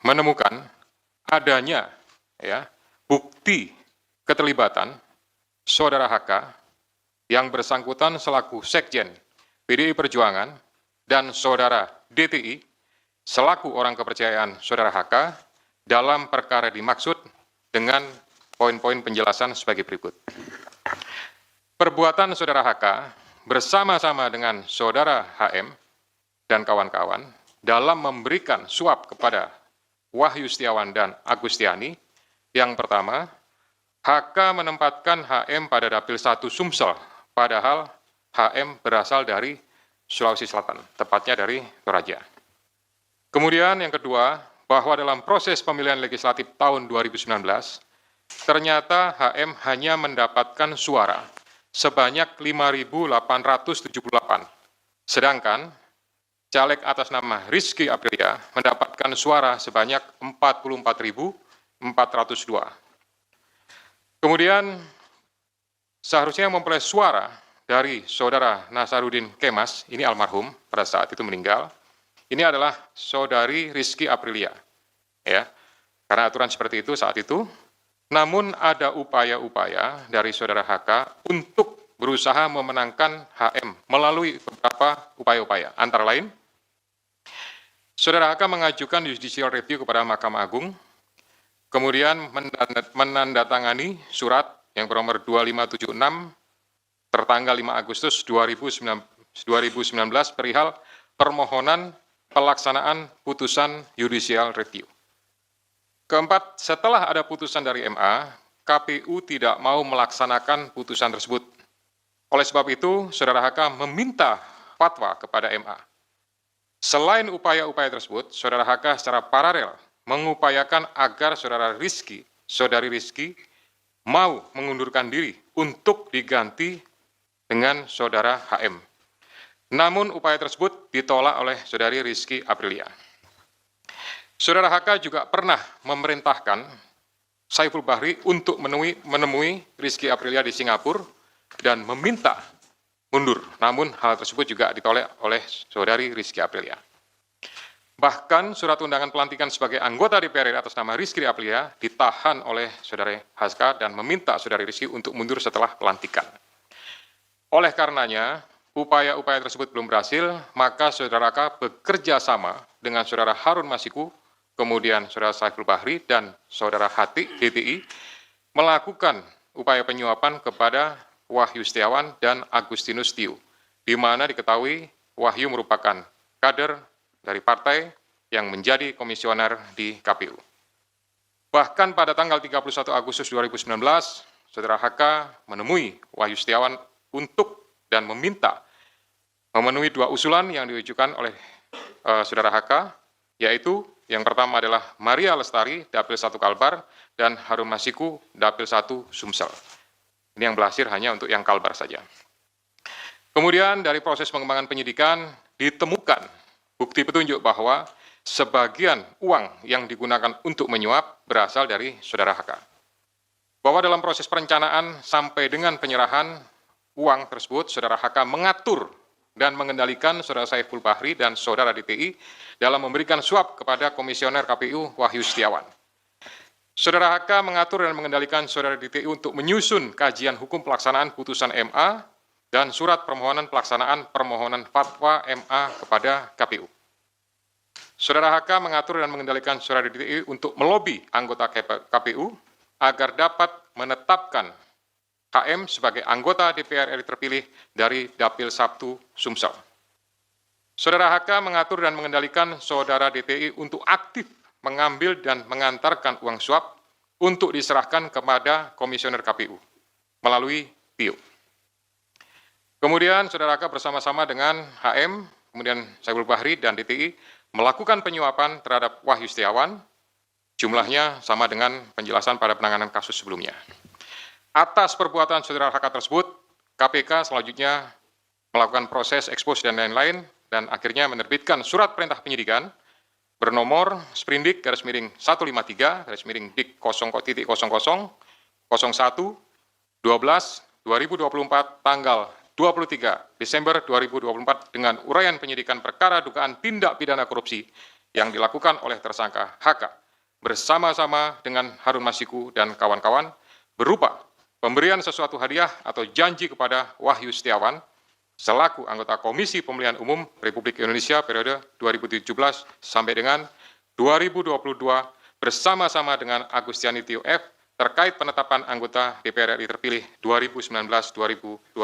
menemukan adanya bukti keterlibatan Saudara HK yang bersangkutan selaku Sekjen PDI Perjuangan dan Saudara DTI selaku orang kepercayaan Saudara HK dalam perkara dimaksud dengan poin-poin penjelasan sebagai berikut. Perbuatan Saudara HK bersama-sama dengan Saudara HM dan kawan-kawan dalam memberikan suap kepada Wahyu Setiawan dan Agustiani. Yang pertama, HK menempatkan HM pada Dapil 1 Sumsel, padahal HM berasal dari Sulawesi Selatan, tepatnya dari Toraja. Kemudian yang kedua, bahwa dalam proses pemilihan legislatif tahun 2019, ternyata HM hanya mendapatkan suara sebanyak 5.878, sedangkan caleg atas nama Rizky Aprilia mendapatkan suara sebanyak 44.402. Kemudian seharusnya memperoleh suara dari Saudara Nasaruddin Kemas, ini almarhum pada saat itu meninggal, ini adalah Saudari Rizky Aprilia. Karena aturan seperti itu saat itu, namun ada upaya-upaya dari Saudara HK untuk berusaha memenangkan HM melalui beberapa upaya-upaya. Antara lain, Saudara HK mengajukan judicial review kepada Mahkamah Agung, kemudian menandatangani surat yang bernomor 2576 tertanggal 5 Agustus 2019 perihal permohonan pelaksanaan putusan judicial review. Keempat, setelah ada putusan dari MA, KPU tidak mau melaksanakan putusan tersebut. Oleh sebab itu, Saudara HK meminta fatwa kepada MA. Selain upaya-upaya tersebut, Saudara HK secara paralel mengupayakan agar Saudari Rizky mau mengundurkan diri untuk diganti dengan Saudara HM. Namun upaya tersebut ditolak oleh Saudari Rizky Aprilia. Saudara HK juga pernah memerintahkan Saiful Bahri untuk menemui Rizky Aprilia di Singapura dan meminta mundur. Namun hal tersebut juga ditolak oleh Saudari Rizky Aprilia. Bahkan surat undangan pelantikan sebagai anggota DPR RI atas nama Rizky Aprilia ditahan oleh Saudari HK dan meminta Saudari Rizky untuk mundur setelah pelantikan. Oleh karenanya, upaya-upaya tersebut belum berhasil, maka Saudara HK bekerja sama dengan Saudara Harun Masiku, kemudian Saudara Saiful Bahri dan Saudara DTI melakukan upaya penyuapan kepada Wahyu Setiawan dan Agustinus Tio, di mana diketahui Wahyu merupakan kader dari partai yang menjadi komisioner di KPU. Bahkan pada tanggal 31 Agustus 2019, Saudara HK menemui Wahyu Setiawan untuk dan meminta memenuhi dua usulan yang diajukan oleh Saudara HK, yaitu yang pertama adalah Maria Lestari, Dapil 1 Kalbar, dan Harun Masiku, Dapil 1 Sumsel. Ini yang berhasil hanya untuk yang Kalbar saja. Kemudian dari proses pengembangan penyidikan ditemukan bukti petunjuk bahwa sebagian uang yang digunakan untuk menyuap berasal dari Saudara HK. Bahwa dalam proses perencanaan sampai dengan penyerahan uang tersebut, Saudara HK mengatur dan mengendalikan Saudara Saiful Bahri dan Saudara DTI dalam memberikan suap kepada Komisioner KPU Wahyu Setiawan. Saudara HK mengatur dan mengendalikan Saudara DTI untuk menyusun kajian hukum pelaksanaan putusan MA dan surat permohonan pelaksanaan permohonan fatwa MA kepada KPU. Saudara HK mengatur dan mengendalikan Saudara DTI untuk melobi anggota KPU agar dapat menetapkan HM sebagai anggota DPR RI terpilih dari Dapil 1 Sumsel. Saudara HK mengatur dan mengendalikan Saudara DTI untuk aktif mengambil dan mengantarkan uang suap untuk diserahkan kepada Komisioner KPU melalui PIO. Kemudian Saudara HK bersama-sama dengan HM, kemudian Saiful Bahri dan DTI melakukan penyuapan terhadap Wahyu Setiawan, jumlahnya sama dengan penjelasan pada penanganan kasus sebelumnya. Atas perbuatan Saudara HK tersebut, KPK selanjutnya melakukan proses ekspos dan lain-lain, dan akhirnya menerbitkan surat perintah penyidikan bernomor Sprindik /153/Dik 0,0001/12/2024 tanggal 23 Desember 2024 dengan uraian penyidikan perkara dugaan tindak pidana korupsi yang dilakukan oleh tersangka HK bersama-sama dengan Harun Masiku dan kawan-kawan berupa pemberian sesuatu hadiah atau janji kepada Wahyu Setiawan selaku anggota Komisi Pemilihan Umum Republik Indonesia periode 2017 sampai dengan 2022 bersama-sama dengan Agustiani Tio F terkait penetapan anggota DPR RI terpilih 2019-2024